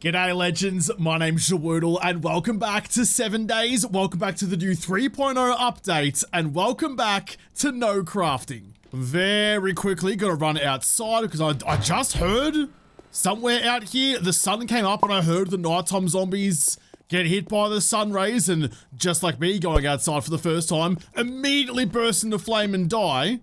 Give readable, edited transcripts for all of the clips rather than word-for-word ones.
G'day legends, my name's JaWoodle and welcome back to 7 days, welcome back to the new 3.0 update, and welcome back to no crafting. Very quickly gotta run outside because I just heard somewhere out here the sun came up and I heard the nighttime zombies get hit by the sun rays and just like me going outside for the first time, immediately burst into flame and die.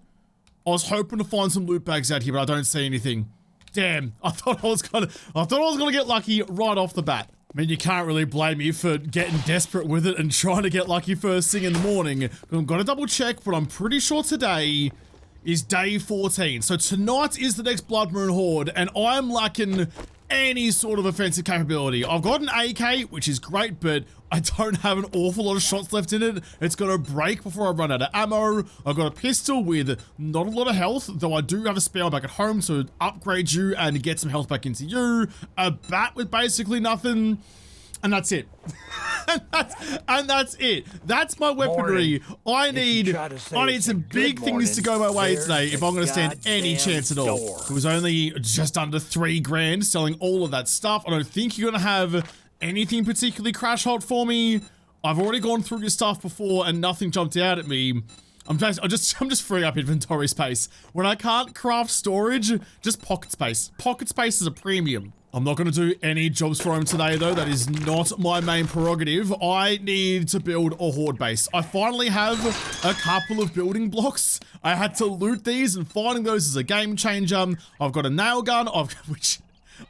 I was hoping to find some loot bags out here but I don't see anything. Damn, I thought I was gonna get lucky right off the bat. I mean, you can't really blame me for getting desperate with it and trying to get lucky first thing in the morning. I've got to double check, but I'm pretty sure today is day 14. So tonight is the next Blood Moon Horde, and I'm lacking any sort of offensive capability. I've got an AK, which is great, but I don't have an awful lot of shots left in it. It's gonna break before I run out of ammo. I've got a pistol with not a lot of health, though I do have a spare back at home to upgrade you and get some health back into you. A bat with basically nothing, and that's it. and that's it. That's my weaponry. I need some big things to go my way today if I'm going to stand any chance at all. It was only just under 3 grand selling all of that stuff. I don't think you're going to have anything particularly crash hot for me. I've already gone through your stuff before and nothing jumped out at me. I'm just freeing up inventory space. When I can't craft storage, just pocket space. Pocket space is a premium. I'm not going to do any jobs for him today though. That is not my main prerogative. I need to build a horde base. I finally have a couple of building blocks. I had to loot these and finding those is a game changer. I've got a nail gun, I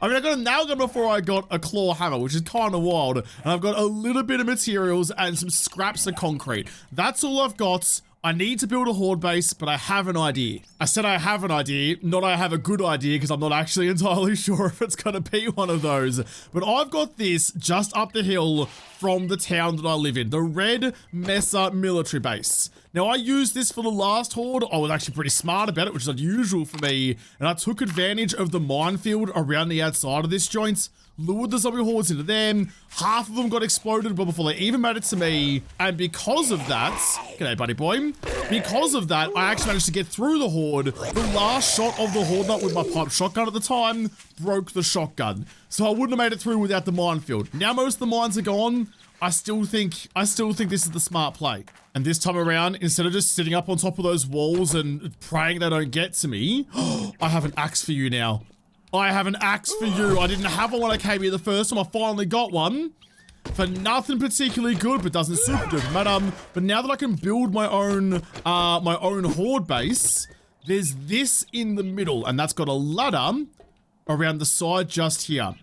got a nail gun before I got a claw hammer, which is kind of wild. And I've got a little bit of materials and some scraps of concrete. That's all I've got. I need to build a horde base, but I have an idea. I said I have an idea, not I have a good idea, because I'm not actually entirely sure if it's going to be one of those. But I've got this just up the hill from the town that I live in, the Red Mesa military base. Now, I used this for the last horde. I was actually pretty smart about it, which is unusual for me. And I took advantage of the minefield around the outside of this joint, lured the zombie hordes into them. Half of them got exploded before they even made it to me. And because of that, g'day buddy boy. Because of that, I actually managed to get through the horde. The last shot of the horde nut with my pipe shotgun at the time broke the shotgun. So I wouldn't have made it through without the minefield. Now most of the mines are gone. I still think this is the smart play. And this time around, instead of just sitting up on top of those walls and praying they don't get to me, I have an axe for you now. I have an axe for you. I didn't have one when I came here the first time. I finally got one. For nothing particularly good, but doesn't super duper matter. But now that I can build my own horde base, there's this in the middle, and that's got a ladder around the side just here.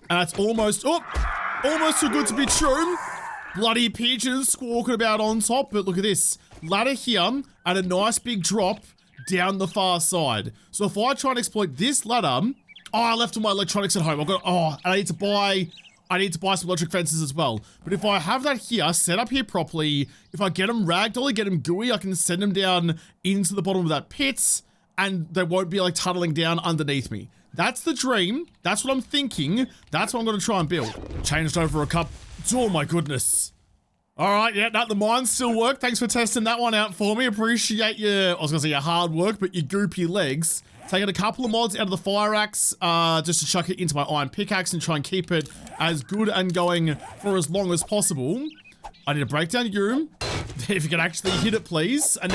And it's almost too good to be true. Bloody pigeons squawking about on top, but look at this. Ladder here, and a nice big drop down the far side. So if I try and exploit this ladder, I left all my electronics at home. I need to buy some electric fences as well. But if I have that here, set up here properly, if I get them ragdolly, get them gooey, I can send them down into the bottom of that pit, and they won't be like tunneling down underneath me. That's the dream. That's what I'm thinking. That's what I'm going to try and build. Changed over a cup. Oh my goodness. All right, yeah, the mines still work. Thanks for testing that one out for me. Appreciate your, your hard work, but your goopy legs. Taking a couple of mods out of the fire axe, just to chuck it into my iron pickaxe and try and keep it as good and going for as long as possible. I need to break down your room. If you can actually hit it, please. And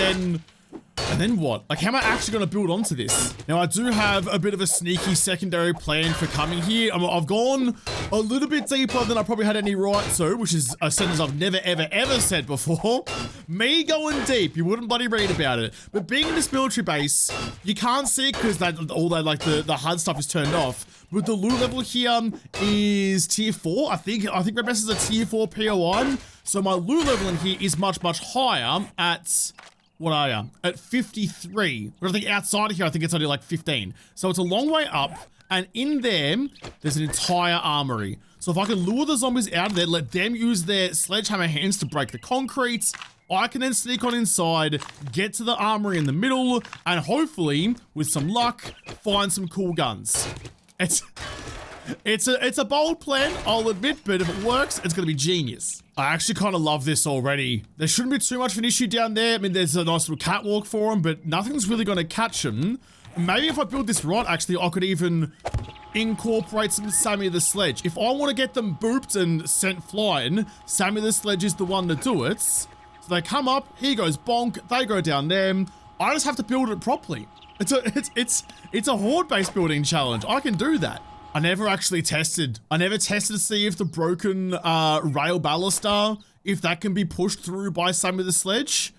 then what? Like, how am I actually going to build onto this? Now, I do have a bit of a sneaky secondary plan for coming here. I've gone a little bit deeper than I probably had any right to, which is a sentence I've never, ever, ever said before. Me going deep, you wouldn't bloody read about it. But being in this military base, you can't see it because all that, like, the HUD stuff is turned off. But the loot level here is tier 4. I think Red Mesa is a tier 4 P.O. So my loot level in here is much, much higher at... What are you? At 53. But I think outside of here, I think it's only like 15. So it's a long way up. And in there, there's an entire armory. So if I can lure the zombies out of there, let them use their sledgehammer hands to break the concrete, I can then sneak on inside, get to the armory in the middle, and hopefully, with some luck, find some cool guns. It's a bold plan, I'll admit, but if it works, it's gonna be genius. I actually kind of love this already. There shouldn't be too much of an issue down there. I mean, there's a nice little catwalk for them, but nothing's really gonna catch them. Maybe if I build this right, actually, I could even incorporate some Sammy the Sledge. If I want to get them booped and sent flying, Sammy the Sledge is the one to do it. So they come up, he goes bonk, they go down there. I just have to build it properly. It's a horde-based building challenge. I can do that. I never actually tested. I never tested to see if the broken rail baluster, if that can be pushed through by Sammy the Sledge.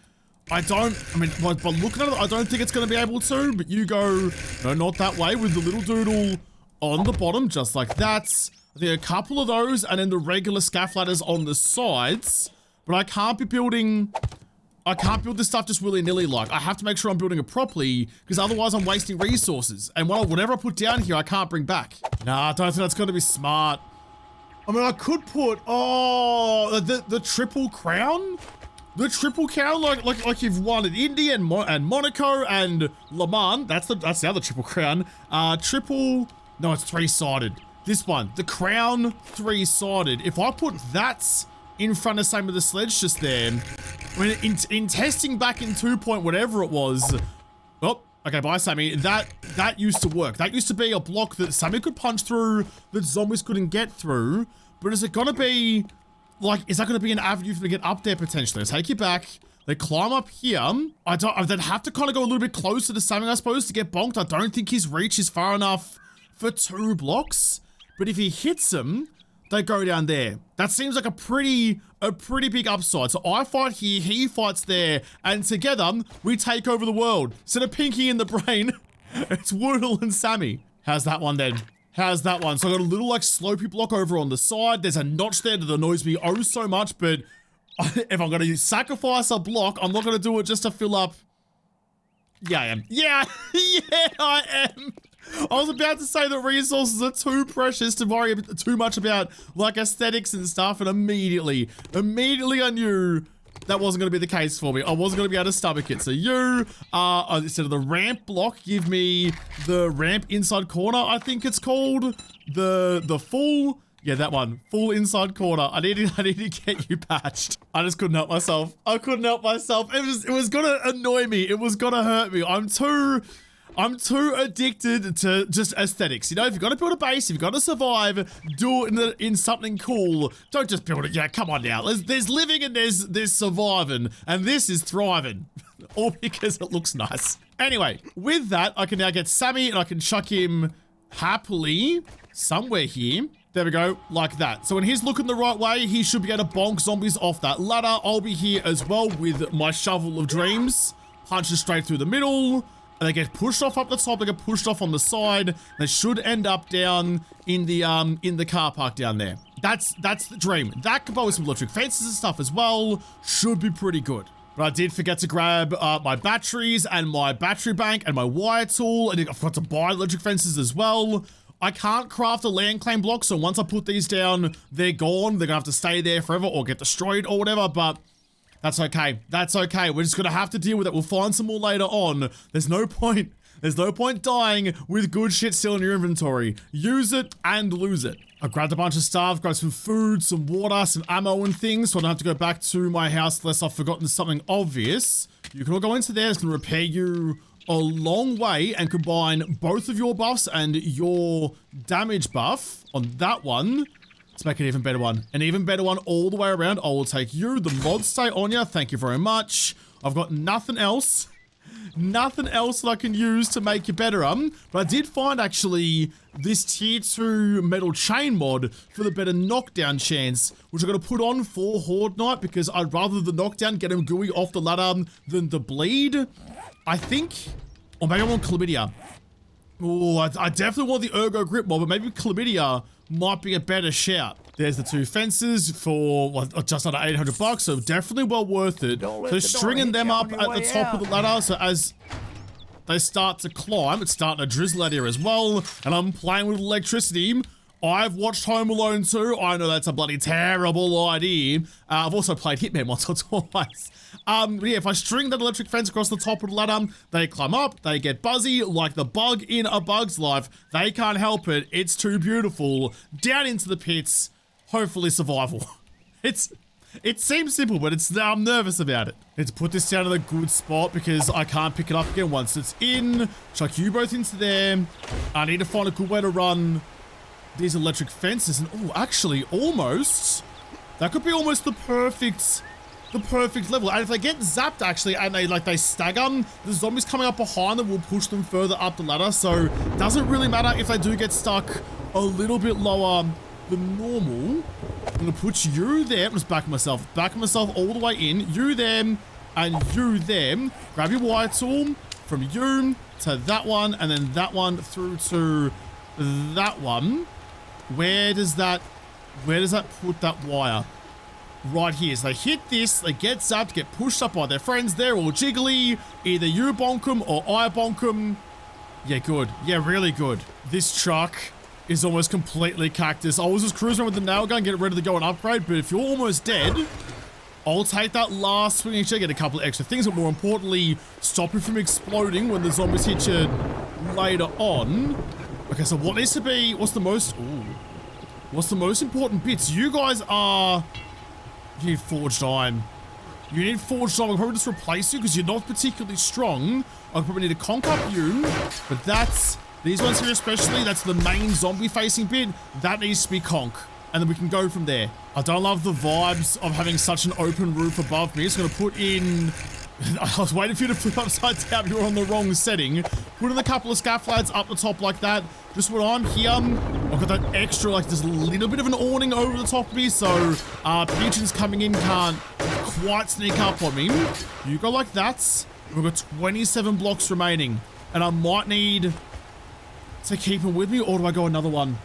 But looking at it, I don't think it's going to be able to, but you go, no, not that way, with the little doodle on the bottom, just like that. I think a couple of those, and then the regular scaff ladders on the sides. But I can't build this stuff just willy-nilly like. I have to make sure I'm building it properly, because otherwise I'm wasting resources. And whatever I put down here, I can't bring back. Nah, I don't think that's going to be smart. I mean, I could put, the triple crown? The triple crown, like you've won at Indy and Monaco and Le Mans. That's the other triple crown. No, it's three-sided. This one, the crown, three-sided. If I put that in front of Sammy the Sledge just there, I mean, in testing back in 2 point whatever it was, oh, okay, bye Sammy. That used to work. That used to be a block that Sammy could punch through, that zombies couldn't get through. But is it gonna be? Like, is that going to be an avenue for them to get up there potentially? Take you back. They climb up here. They'd have to kind of go a little bit closer to Sammy, I suppose, to get bonked. I don't think his reach is far enough for 2 blocks. But if he hits them, they go down there. That seems like a pretty big upside. So I fight here, he fights there, and together we take over the world. Instead of Pinky in the brain, it's WaWoodle and Sammy. How's that one then? How's that one? So I got a little like slopey block over on the side. There's a notch there that annoys me oh so much, but if I'm going to sacrifice a block, I'm not going to do it just to fill up. Yeah, I am. Yeah, yeah, I am. I was about to say that resources are too precious to worry too much about like aesthetics and stuff, and immediately I knew that wasn't going to be the case for me. I wasn't going to be able to stomach it. So you, instead of the ramp block, give me the ramp inside corner, I think it's called. The full, yeah, that one. Full inside corner. I need to get you patched. I just couldn't help myself. I couldn't help myself. It was going to annoy me. It was going to hurt me. I'm too addicted to just aesthetics. You know, if you've got to build a base, if you've got to survive, do it in something cool. Don't just build it. Yeah, come on now. There's living and there's surviving, and this is thriving. All because it looks nice. Anyway, with that, I can now get Sammy and I can chuck him happily somewhere here. There we go, like that. So when he's looking the right way, he should be able to bonk zombies off that ladder. I'll be here as well with my shovel of dreams. Punches straight through the middle. And they get pushed off up the top, they get pushed off on the side. They should end up down in the car park down there. That's the dream. That combined with some electric fences and stuff as well should be pretty good. But I did forget to grab my batteries and my battery bank and my wire tool, and I forgot to buy electric fences as well. I can't craft a land claim block, so once I put these down, they're gone. They're gonna have to stay there forever or get destroyed or whatever, but that's okay. That's okay. We're just gonna have to deal with it. We'll find some more later on. There's no point dying with good shit still in your inventory. Use it and lose it. I grabbed a bunch of stuff, grabbed some food, some water, some ammo and things, so I don't have to go back to my house unless I've forgotten something obvious. You can all go into there. It's gonna repair you a long way and combine both of your buffs and your damage buff on that one. Let's make an even better one. An even better one all the way around. I will take you. The mods stay on you. Thank you very much. I've got nothing else. Nothing else that I can use to make you better. But I did find actually this tier 2 metal chain mod for the better knockdown chance, which I'm going to put on for Horde Night because I'd rather the knockdown get him gooey off the ladder than the bleed. I think, or maybe I want chlamydia. Oh, I definitely want the ergo grip mod, but maybe chlamydia might be a better shout. There's the 2 fences for just under 800 bucks, so definitely well worth it. So stringing them up at the top of the ladder, so as they start to climb, it's starting to drizzle out here as well, and I'm playing with electricity. I've watched Home Alone 2. I know that's a bloody terrible idea. I've also played Hitman once or twice. But yeah, if I string that electric fence across the top of the ladder, they climb up, they get buzzy, like the bug in A Bug's Life. They can't help it. It's too beautiful. Down into the pits. Hopefully survival. It seems simple, but I'm nervous about it. Let's put this down in a good spot because I can't pick it up again once it's in. Chuck you both into there. I need to find a good way to run these electric fences. And oh, actually, almost. That could be almost the perfect level. And if they get zapped, actually, and they stagger, the zombies coming up behind them will push them further up the ladder. So it doesn't really matter if they do get stuck a little bit lower than normal. I'm gonna put you there. I'm just backing myself all the way in. You there, and you there. Grab your wire tool from you to that one, and then that one through to that one. Where does that put that wire? Right here. So they hit this, they get zapped, get pushed up by their friends. They're all jiggly. Either you bonk them or I bonk them. Yeah, good. Yeah, really good. This truck is almost completely cactus. I was just cruising with the nail gun, get ready to go and upgrade, but if you're almost dead, I'll take that last swinging check, get a couple of extra things, but more importantly, stop you from exploding when the zombies hit you later on. Okay, so what needs to be, what's the most important bits? You guys are, you need forged iron. You need forged iron. I'll probably just replace you because you're not particularly strong. I'll probably need to conk up you, but that's, these ones here especially, that's the main zombie facing bit. That needs to be conk. And then we can go from there. I don't love the vibes of having such an open roof above me. It's going to put in, I was waiting for you to flip upside down. You were on the wrong setting. Put in a couple of scaffolds up the top like that. Just when I'm here, I've got that extra, like there's a little bit of an awning over the top of me. So pigeons coming in can't quite sneak up on me. You go like that. We've got 27 blocks remaining. And I might need to keep them with me, or do I go another one?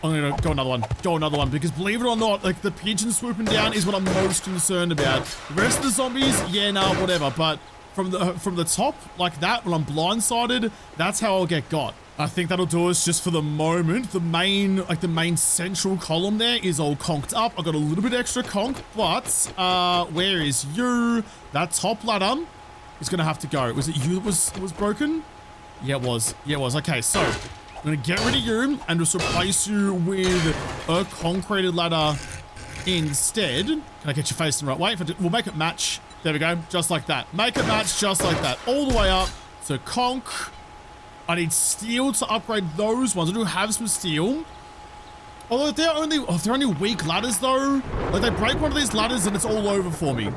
I'm gonna go another one, because believe it or not, like the pigeon swooping down is what I'm most concerned about. The rest of the zombies, yeah, nah, whatever, but from the top, like that, when I'm blindsided, that's how I'll get got. I think that'll do us just for the moment. The main central column there is all conked up. I got a little bit extra conk, but where is you? That top ladder is gonna have to go. Was it you that was broken? Yeah, it was. Yeah, it was. Okay, so I'm gonna get rid of you and just replace you with a concreted ladder instead. Can I get your face in the right way? We'll make it match. There we go. Just like that. Make it match just like that. All the way up to conk. I need steel to upgrade those ones. I do have some steel. Although if they're only weak ladders though, like they break one of these ladders and it's all over for me.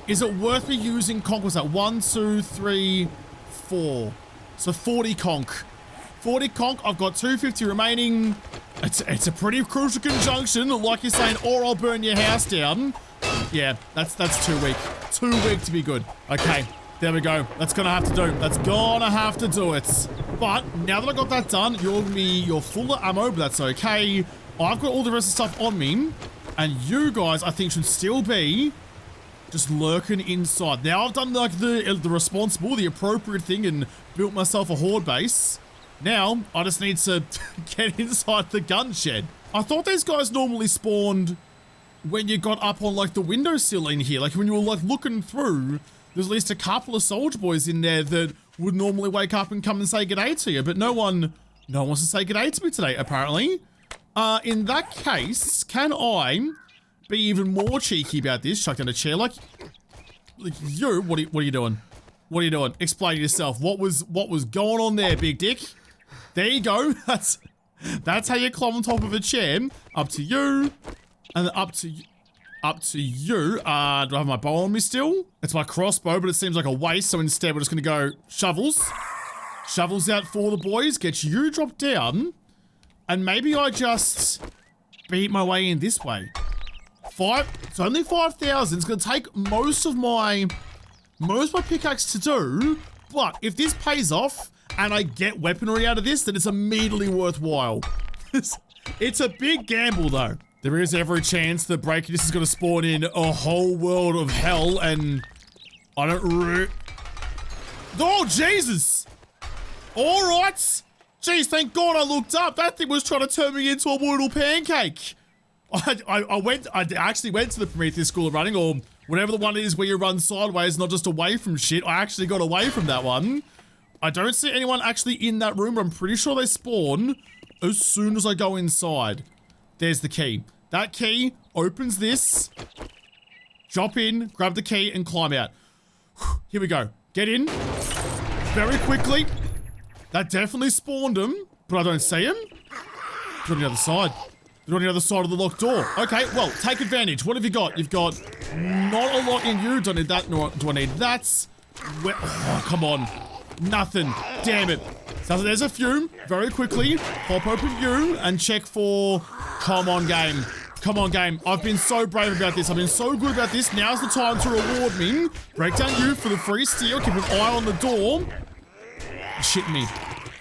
Is it worth me using conk? What's that? 1, 2, 3, 4. So 40 conk. 40 conk, I've got 250 remaining. It's a pretty crucial conjunction, like you're saying, or I'll burn your house down. Yeah, that's too weak. Too weak to be good. Okay, there we go. That's gonna have to do. That's gonna have to do it. But now that I got that done, you're full of ammo, but that's okay. I've got all the rest of the stuff on me, and you guys, I think, should still be just lurking inside. Now I've done like the responsible, the appropriate thing and built myself a horde base. Now I just need to get inside the gun shed. I thought these guys normally spawned when you got up on like the windowsill in here. Like when you were like looking through, there's at least a couple of soldier boys in there that would normally wake up and come and say g'day to you. But no one wants to say g'day to me today, apparently. In that case, can I be even more cheeky about this? Chuck down a chair like you. What are you doing? What are you doing? Explain yourself. What was going on there, big dick? There you go. That's how you climb on top of a chair. Up to you, and up to you. Do I have my bow on me still? It's my crossbow, but it seems like a waste. So instead, we're just gonna go shovels. Shovels out for the boys. Get you dropped down, and maybe I just beat my way in this way. It's only 5,000. It's gonna take most of my pickaxe to do, but if this pays off and I get weaponry out of this, then it's immediately worthwhile. It's a big gamble though. There is every chance that breaking this is gonna spawn in a whole world of hell, and I don't oh, Jesus! Alright! Jeez, thank God I looked up. That thing was trying to turn me into a woodle pancake. I actually went to the Prometheus School of Running, or whatever the one is where you run sideways, not just away from shit. I actually got away from that one. I don't see anyone actually in that room, but I'm pretty sure they spawn as soon as I go inside. There's the key. That key opens this. Drop in, grab the key, and climb out. Here we go. Get in. Very quickly. That definitely spawned him, but I don't see him. They're on the other side. They're on the other side of the locked door. Okay, well, take advantage. What have you got? You've got not a lot in you. Don't need that, nor do I need that. Oh, come on. Nothing. Damn it. So there's a few. Very quickly. Pop open you and check for... Come on, game. Come on, game. I've been so brave about this. I've been so good about this. Now's the time to reward me. Break down you for the free steal. Keep an eye on the door. You're shitting me.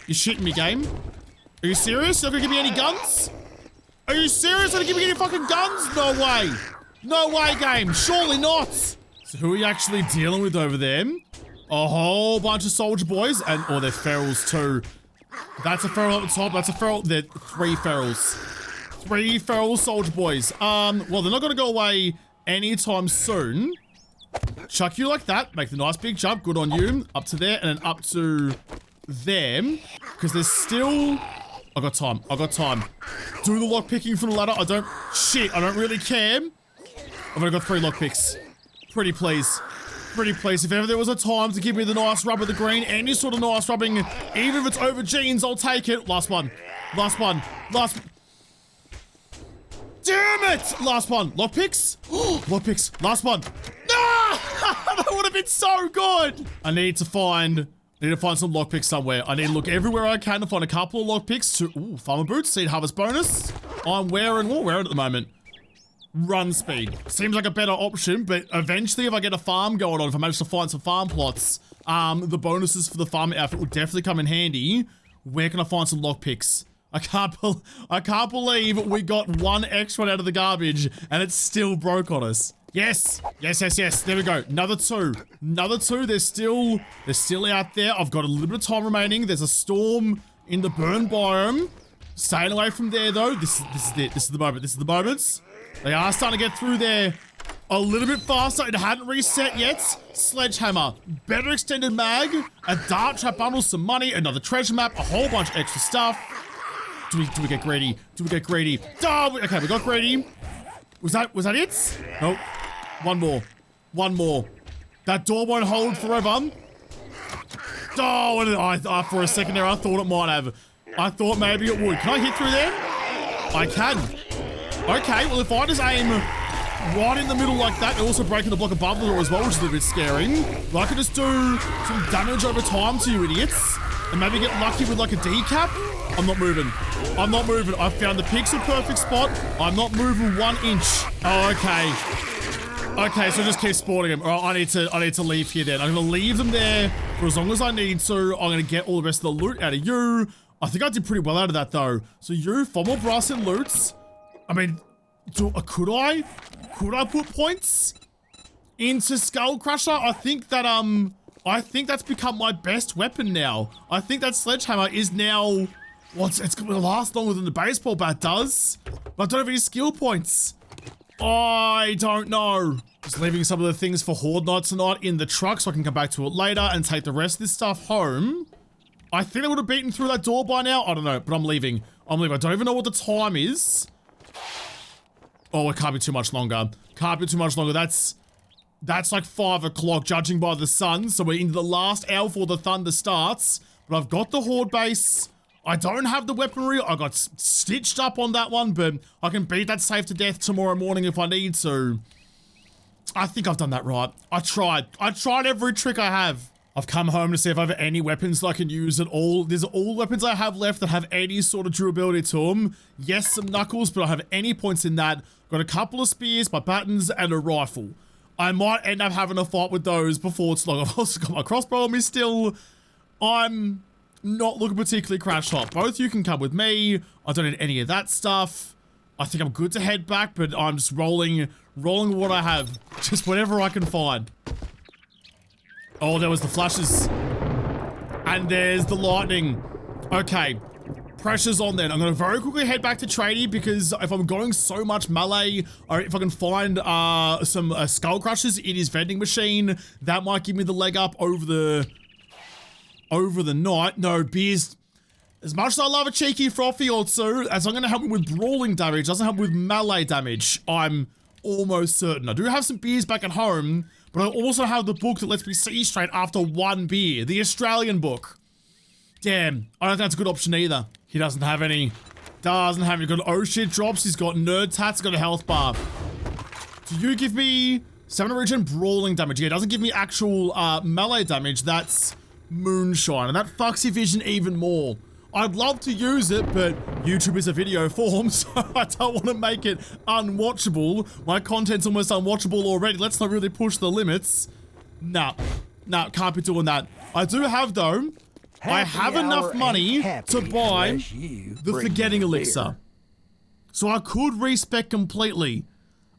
You're shitting me, game. Are you serious? You're not gonna give me any guns? Are you serious? You're not gonna give me any fucking guns? No way. No way, game. Surely not. So who are you actually dealing with over there? A whole bunch of soldier boys. And, oh, they're ferals too. That's a feral at the top. That's a feral. They're 3 ferals. 3 feral soldier boys. Well, they're not gonna go away anytime soon. Chuck you like that. Make the nice big jump. Good on you. Up to there and then up to them. Because there's still... I got time. I got time. Do the lock picking from the ladder. I don't... Shit, I don't really care. I've only got 3 lock picks. Pretty please. Pretty please. If ever there was a time to give me the nice rub of the green, any sort of nice rubbing, even if it's over jeans, I'll take it. Last one. Last one. Last... Damn it! Last one. Lock picks? Lock picks. Last one. No! That would have been so good! I need to find some lockpicks somewhere. I need to look everywhere I can to find a couple of lockpicks to... Ooh, farmer boots, seed harvest bonus. I'm wearing... Well, wearing at the moment. Run speed. Seems like a better option, but eventually if I get a farm going on, if I manage to find some farm plots, the bonuses for the farm outfit will definitely come in handy. Where can I find some lockpicks? I can't believe we got 1 extra one out of the garbage and it still broke on us. Yes, yes, yes, yes. There we go. Another 2. Another 2. They're still out there. I've got a little bit of time remaining. There's a storm in the burn biome. Staying away from there though. This is it. This is the moment. This is the moment. They are starting to get through there a little bit faster. It hadn't reset yet. Sledgehammer. Better extended mag. A dart trap bundle. Some money. Another treasure map. A whole bunch of extra stuff. Do we get greedy? Do we get greedy? Oh, okay, we got greedy. Was that it? Nope. One more. One more. That door won't hold forever. Oh, for a second there, I thought it might have. I thought maybe it would. Can I hit through there? I can. Okay, well, if I just aim right in the middle like that, and also breaking the block above the door as well, which is a little bit scary, I could just do some damage over time to you idiots, and maybe get lucky with like a decap. I'm not moving. I'm not moving. I've found the pixel perfect spot. I'm not moving 1 inch. Oh, okay. Okay, so just keep spawning them. All right, I need to leave here then. I'm gonna leave them there for as long as I need to. I'm gonna get all the rest of the loot out of you. I think I did pretty well out of that though. So you, 4 more brass and loots. I mean, could I put points into Skull Crusher? I think that's become my best weapon now. I think that sledgehammer is now... Well, it's going to last longer than the baseball bat does. But I don't have any skill points. I don't know. Just leaving some of the things for Horde Night tonight in the truck so I can come back to it later and take the rest of this stuff home. I think I would have beaten through that door by now. I don't know, but I'm leaving. I'm leaving. I don't even know what the time is. Oh, it can't be too much longer. Can't be too much longer. That's like 5 o'clock judging by the sun. So we're into the last hour before the thunder starts. But I've got the Horde base. I don't have the weaponry. I got stitched up on that one, but I can beat that safe to death tomorrow morning if I need to. I think I've done that right. I tried every trick I have. I've come home to see if I have any weapons that I can use at all. These are all weapons I have left that have any sort of durability to them. Yes, some knuckles, but I have any points in that. Got a couple of spears, my battens, and a rifle. I might end up having a fight with those before it's long. I've also got my crossbow on me still. I'm not looking particularly crash hot. Both you can come with me. I don't need any of that stuff. I think I'm good to head back, but I'm just rolling what I have. Just whatever I can find. Oh, there was the flashes. And there's the lightning. Okay. Pressure's on then. I'm going to very quickly head back to tradie because if I'm going so much melee, or if I can find some skull crushers in his vending machine, that might give me the leg up over the night. No, beers As much as I love a cheeky frothy or two, it's not going to help me with brawling damage. It doesn't help me with melee damage. I'm almost certain. I do have some beers back at home, but I also have the book that lets me see straight after one beer. The Australian book. Damn, I don't think that's a good option either. He doesn't have any. Doesn't have any good oh shit drops. He's got nerd tats, he's got a health bar. Do you give me 7 regen brawling damage? Yeah, it doesn't give me actual melee damage. That's moonshine, and that fucks your vision even more. I'd love to use it, but YouTube is a video form, so I don't want to make it unwatchable. My content's almost unwatchable already. Let's not really push the limits. Nah, can't be doing that. I do have, though, I have enough money to buy the Forgetting Elixir. So I could respec completely.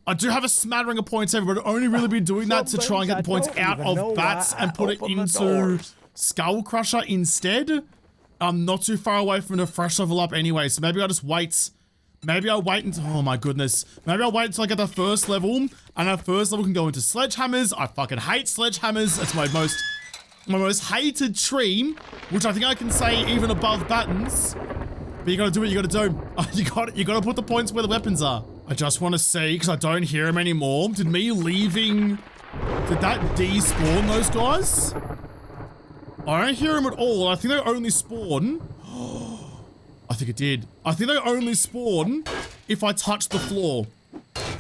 I do have a smattering of points everywhere, but I'd only really be doing that to try and get the points out of bats and put it into Skull Crusher instead. I'm not too far away from the fresh level up anyway, so maybe I'll just wait. Maybe I'll wait until, oh my goodness. Maybe I'll wait until I get the first level, and that first level can go into sledgehammers. I fucking hate sledgehammers. It's my most hated tree, which I think I can say even above buttons. But you gotta do what you gotta do. You gotta put the points where the weapons are. I just want to see, because I don't hear them anymore. Did me leaving, did that despawn those guys? I don't hear them at all. I think they only spawn. I think it did. I think they only spawn if I touch the floor.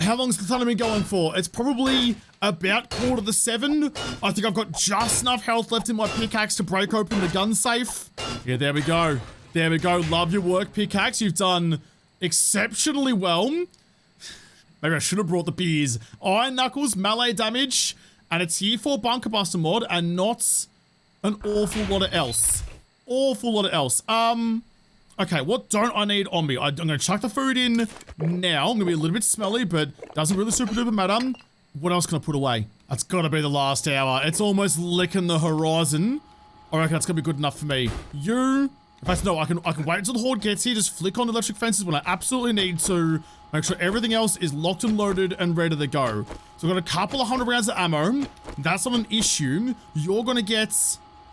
How long's the thunder been going for? It's probably about 6:45. I think I've got just enough health left in my pickaxe to break open the gun safe. Yeah, there we go. There we go. Love your work, pickaxe. You've done exceptionally well. Maybe I should have brought the beers. Iron Knuckles, melee damage, and a tier 4 Bunker Buster mod, and not an awful lot of else. Okay, what don't I need on me? I'm gonna chuck the food in now. I'm gonna be a little bit smelly, but doesn't really super duper matter. What else can I put away? That's gotta be the last hour. It's almost licking the horizon. I reckon that's gonna be good enough for me. In fact, no, I can wait until the horde gets here, just flick on the electric fences when I absolutely need to. Make sure everything else is locked and loaded and ready to go. So I've got a couple of 100 rounds of ammo. That's not an issue. You're gonna get,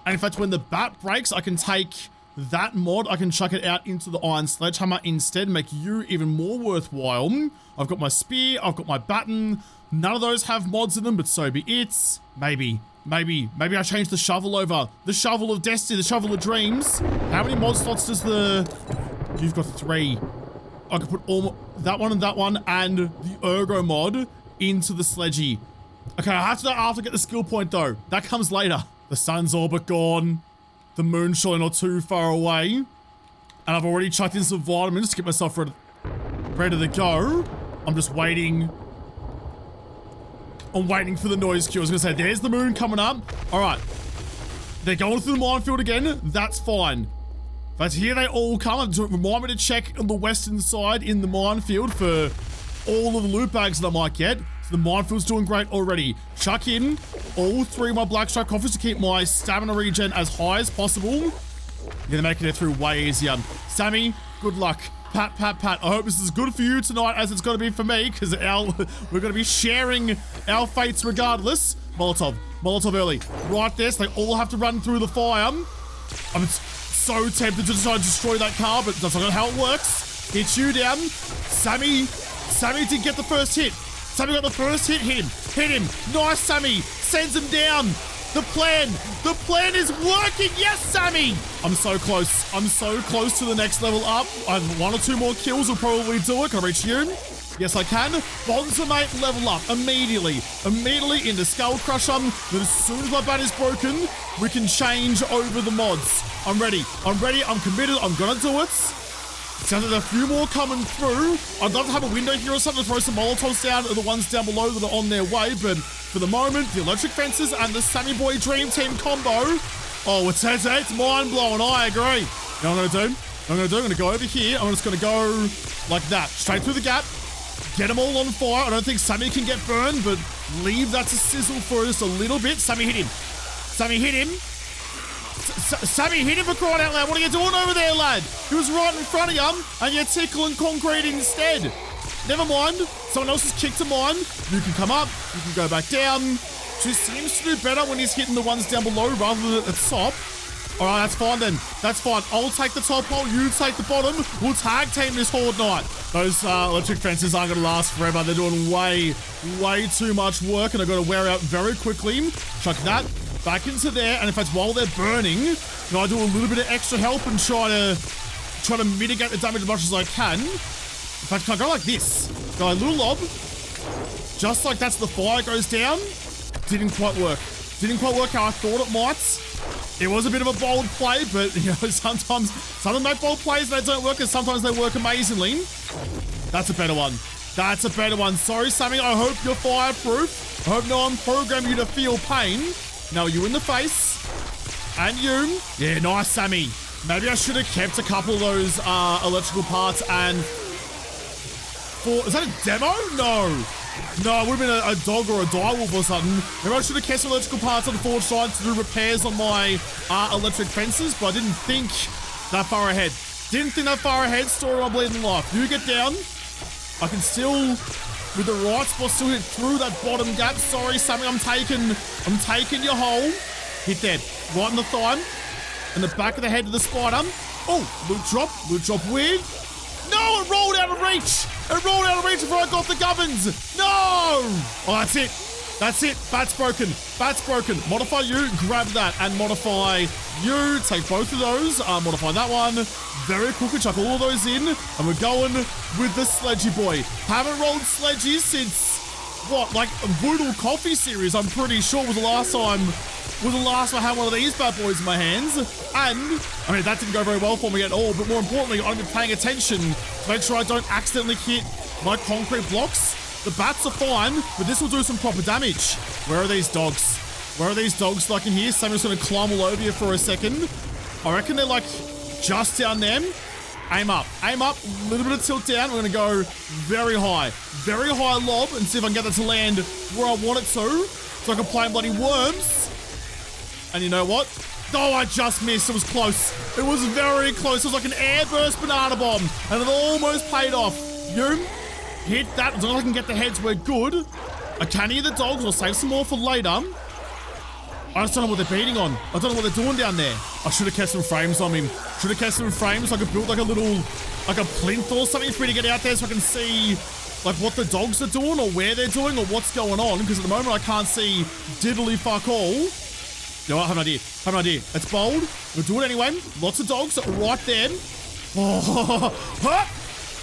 and in fact, when the bat breaks, I can take that mod, I can chuck it out into the iron sledgehammer instead, make you even more worthwhile. I've got my spear, I've got my baton. None of those have mods in them, but so be it. Maybe I change the shovel over. The shovel of destiny, the shovel of dreams. How many mod slots does you've got 3. I could put all that one and the ergo mod into the sledgy. Okay, I have to do that after I get the skill point though. That comes later. The sun's all but gone. The moon's surely not too far away. And I've already chucked in some vitamins to get myself ready to go. I'm just waiting. I'm waiting for the noise cue. I was gonna say, there's the moon coming up. All right. They're going through the minefield again. That's fine. But here they all come. Remind me to check on the western side in the minefield for all of the loot bags that I might get. So the minefield's doing great already. Chuck in all 3 of my black strike coffers to keep my stamina regen as high as possible. You're gonna make it through way easier. Sammy, good luck. Pat. I hope this is good for you tonight as it's gonna be for me, because we're gonna be sharing our fates regardless. Molotov early. Right there, so they all have to run through the fire. I'm so tempted to try to destroy that car, but that's not how it works. Hit you down. Sammy did get the first hit. Sammy got the first hit. Hit him. Nice, Sammy. Sends him down. The plan is working. Yes, Sammy. I'm so close. I'm so close to the next level up. I have 1 or 2 more kills will probably do it. Can I reach you? Yes, I can. Bonza, mate, level up immediately into Skull Crusher. Then as soon as my bat is broken, we can change over the mods. I'm ready. I'm committed. I'm gonna do it. Sounds like a few more coming through. I'd love to have a window here or something to throw some Molotovs down or the ones down below that are on their way, but for the moment, the electric fences and the Sammy Boy Dream Team combo. Oh, it's mind-blowing. I agree. You know what I'm gonna go over here. I'm just gonna go like that. Straight through the gap. Get them all on fire. I don't think Sammy can get burned, but leave that to sizzle for just a little bit. Sammy hit him. Sammy hit him for crying out loud. What are you doing over there, lad? He was right in front of you, and you're tickling concrete instead. Never mind. Someone else has kicked a mine. You can come up. You can go back down. Just seems to do better when he's hitting the ones down below rather than at the top. All right, that's fine then. That's fine. I'll take the top hole. You take the bottom. We'll tag team this Horde Knight. Those electric fences aren't going to last forever. They're doing way too much work, and they're going to wear out very quickly. Chuck that back into there, and in fact, while they're burning, can I do a little bit of extra help and try to mitigate the damage as much as I can? In fact, can I go like this? Go a little lob. Just like that's the fire goes down. Didn't quite work. Didn't quite work how I thought it might. It was a bit of a bold play, but you know, sometimes some make bold plays and they don't work, and sometimes they work amazingly. That's a better one. That's a better one. Sorry, Sammy. I hope you're fireproof. I hope no one programmed you to feel pain. Now you in the face. And you. Yeah, nice, Sammy. Maybe I should have kept a couple of those electrical parts and... Is that a demo? No. No, it would have been a dog or a direwolf or something. Maybe I should have kept some electrical parts on the forward side to do repairs on my electric fences, but I didn't think that far ahead. Didn't think that far ahead. Story of my bleeding life. You get down. I can still, with the right spot, still hit through that bottom gap. Sorry, Sammy, I'm taking your hole. Hit that. Right in the thigh. And the back of the head of the spider. Oh, loot drop weird. No, it rolled out of reach. It rolled out of reach before I got the gubbins. No. Oh, that's it. That's it. Bat's broken. Bat's broken. Modify you. Grab that and modify you. Take both of those. Modify that one. Very quickly chuck all of those in. And we're going with the sledgy boy. Haven't rolled sledgies since, what, like a JaWoodle coffee series, I'm pretty sure was the last time I had one of these bad boys in my hands. And, I mean, that didn't go very well for me at all, but more importantly, I've been paying attention to make sure I don't accidentally hit my concrete blocks. The bats are fine, but this will do some proper damage. Where are these dogs? Where are these dogs that I can hear? Someone's gonna climb all over you for a second. I reckon they're like just down there. Aim up, a little bit of tilt down. We're gonna go very high lob and see if I can get that to land where I want it to, so I can play bloody worms. And you know what? Oh, I just missed. It was close. It was very close. It was like an airburst banana bomb, and it almost paid off. You hit that. As long as I can get the heads, we're good. I can hear the dogs. I'll save some more for later. I just don't know what they're beating on. I don't know what they're doing down there. I should have kept some frames on him. Should have kept some frames so I could build like a little, like a plinth or something for me to get out there so I can see like what the dogs are doing or where they're doing or what's going on. Because at the moment I can't see diddly fuck all. You know what? I have an idea. It's bold. We'll do it anyway. Lots of dogs right there. Oh, huh?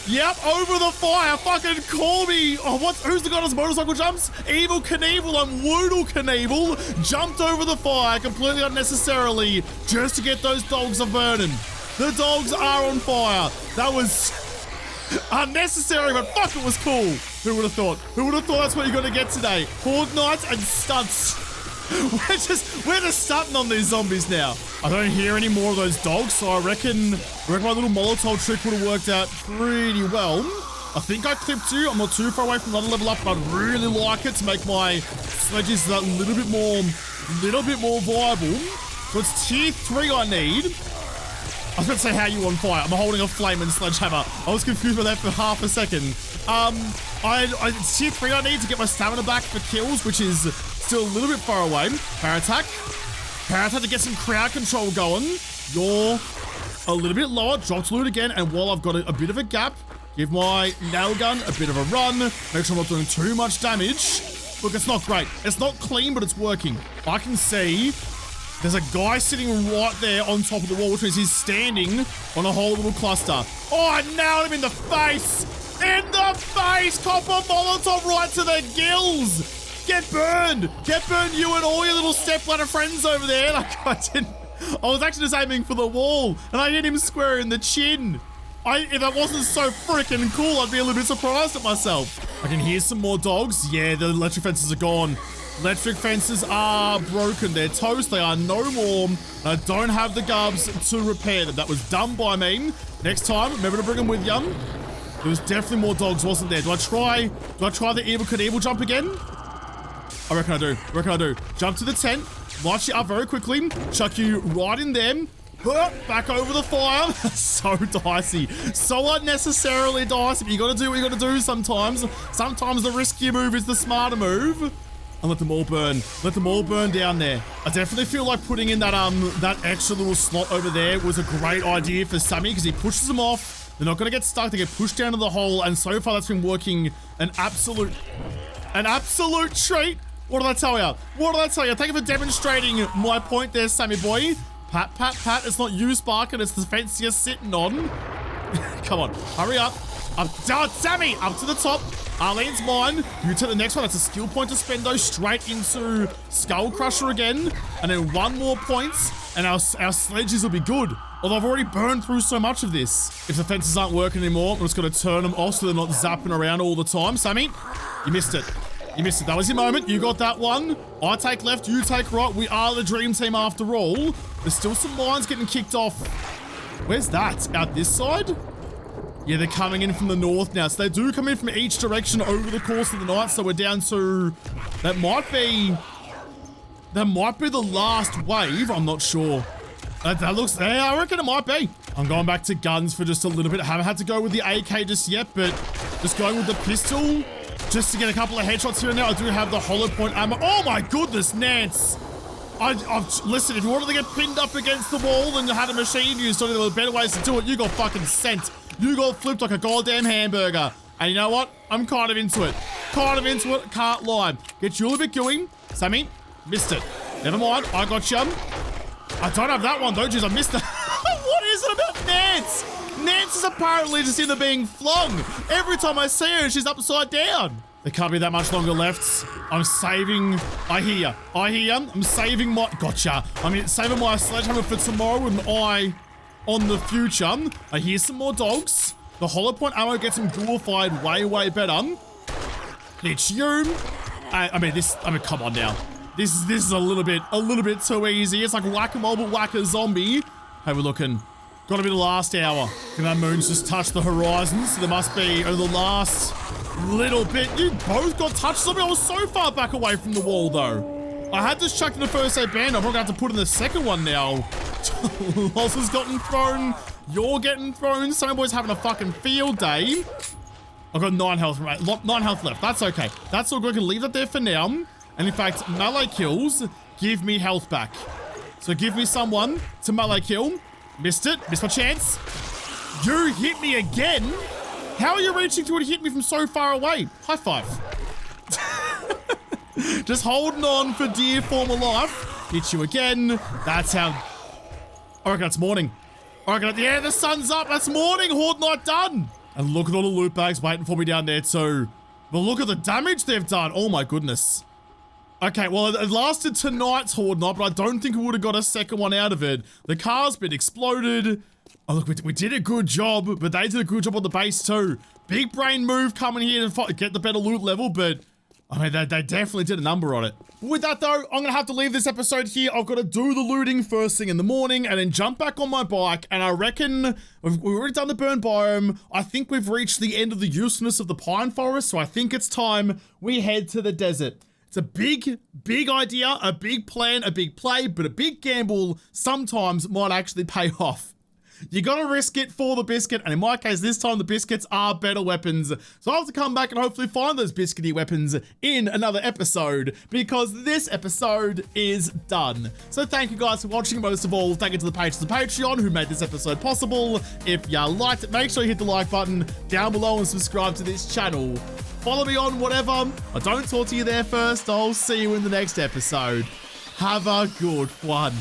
Yep, over the fire. Fucking call me. Oh, who's the guy on his motorcycle jumps? Evil Knievel. I'm JaWoodle Knievel. Jumped over the fire completely unnecessarily just to get those dogs a burning. The dogs are on fire. That was unnecessary, but fuck, it was cool. Who would have thought? Who would have thought that's what you're going to get today? Horde Knights and stunts. We're just stunting on these zombies now. I don't hear any more of those dogs, so I reckon my little Molotov trick would have worked out pretty well. I think I clipped you. I'm not too far away from another level up, but I'd really like it to make my sledges a little bit more viable. So it's tier 3 I need. I was going to say, how you on fire? I'm holding a flaming sledgehammer. I was confused by that for half a second. It's tier 3 I need to get my stamina back for kills, which is still a little bit far away. Power attack. Power attack to get some crowd control going. You're a little bit lower. Drop to loot again. And while I've got a bit of a gap, give my nail gun a bit of a run. Make sure I'm not doing too much damage. Look, it's not great. It's not clean, but it's working. I can see there's a guy sitting right there on top of the wall, which means he's standing on a whole little cluster. Oh, I nailed him in the face. In the face. Copper Molotov right to the gills. Get burned! Get burned, you and all your little stepladder friends over there. Like, I was actually just aiming for the wall, and I hit him square in the chin. If that wasn't so freaking cool, I'd be a little bit surprised at myself. I can hear some more dogs. Yeah, the electric fences are gone. Electric fences are broken. They're toast. They are no more. I don't have the gubs to repair them. That was done by me. Next time, remember to bring them with you. There was definitely more dogs, wasn't there? Do I try the Evil Knievel jump again? I reckon I do. Jump to the tent, launch you up very quickly, chuck you right in there, back over the fire. So dicey. So unnecessarily dicey, but you gotta do what you gotta do sometimes. Sometimes the riskier move is the smarter move. and let them all burn. Let them all burn down there. I definitely feel like putting in that that extra little slot over there was a great idea for Sammy because he pushes them off. They're not going to get stuck. They get pushed down to the hole, and so far that's been working an absolute treat. What did I tell you? What did I tell you? Thank you for demonstrating my point there, Sammy boy. Pat, pat, pat. It's not you, Sparkin. It's the fence you're sitting on. Come on. Hurry up. Sammy, up to the top. Arlene's mine. You take the next one. That's a skill point to spend, straight into Skull Crusher again. And then one more points, and our sledges will be good. Although I've already burned through so much of this. If the fences aren't working anymore, I'm just going to turn them off so they're not zapping around all the time. Sammy, you missed it. You missed it. That was your moment. You got that one. I take left, you take right. We are the dream team after all. There's still some mines getting kicked off. Where's that? Out this side? Yeah, they're coming in from the north now. So they do come in from each direction over the course of the night. So we're down to... That might be the last wave. I'm not sure. That looks... Yeah, I reckon it might be. I'm going back to guns for just a little bit. I haven't had to go with the AK just yet, but just going with the pistol just to get a couple of headshots here and there. I do have the hollow point ammo. Oh my goodness, Nance. Listen, if you wanted to get pinned up against the wall and you had a machine used, there were better ways to do it. You got fucking sent. You got flipped like a goddamn hamburger. And you know what? I'm kind of into it. Can't lie. Get you a little bit going. Sammy, missed it. Never mind. I got you. I don't have that one though. Jeez, I missed it. What is it about Nance? Nance is apparently just either being flung. Every time I see her, she's upside down. There can't be that much longer left. I'm saving... I hear you. I'm saving my... Gotcha. I'm saving my sledgehammer for tomorrow with an eye on the future. I hear some more dogs. The hollow point ammo gets them glorified way better. It's you. I mean, come on now. This is a little bit too easy. It's like whack-a-mole but whack-a-zombie. Hey, we're looking. Gotta be the last hour. And that moon's just touched the horizon, so there must be over the last little bit. You both got touched. Zombie. I was so far back away from the wall, though. I had this chucked in the first aid band. I'm probably gonna have to put in the second one now. Loss has gotten thrown. You're getting thrown. Some boys having a fucking field day. I've got 9 health, right? 9 health left. That's okay. That's all good. I can leave that there for now. And in fact, melee kills give me health back. So give me someone to melee kill. Missed it. Missed my chance. You hit me again? How are you reaching through to hit me from so far away? High five. Just holding on for dear former life. Hit you again. That's how... I reckon it's morning. I reckon... Yeah, the sun's up. That's morning. Horde night done. And look at all the loot bags waiting for me down there too. But look at the damage they've done. Oh my goodness. Okay, well, it lasted tonight's Horde night, but I don't think we would have got a second one out of it. The car's been exploded. Oh, look, we did a good job, but they did a good job on the base too. Big brain move coming here to get the better loot level, but I mean, they definitely did a number on it. With that though, I'm gonna have to leave this episode here. I've got to do the looting first thing in the morning and then jump back on my bike. And I reckon we've already done the burn biome. I think we've reached the end of the usefulness of the pine forest. So I think it's time we head to the desert. It's a big idea, a big plan, a big play, but a big gamble sometimes might actually pay off. You gotta risk it for the biscuit, and in my case, this time the biscuits are better weapons. So I'll have to come back and hopefully find those biscuity weapons in another episode, because this episode is done. So thank you guys for watching. Most of all, thank you to the patrons of Patreon who made this episode possible. If you liked it, make sure you hit the like button down below and subscribe to this channel. Follow me on whatever. I don't talk to you there first. I'll see you in the next episode. Have a good one.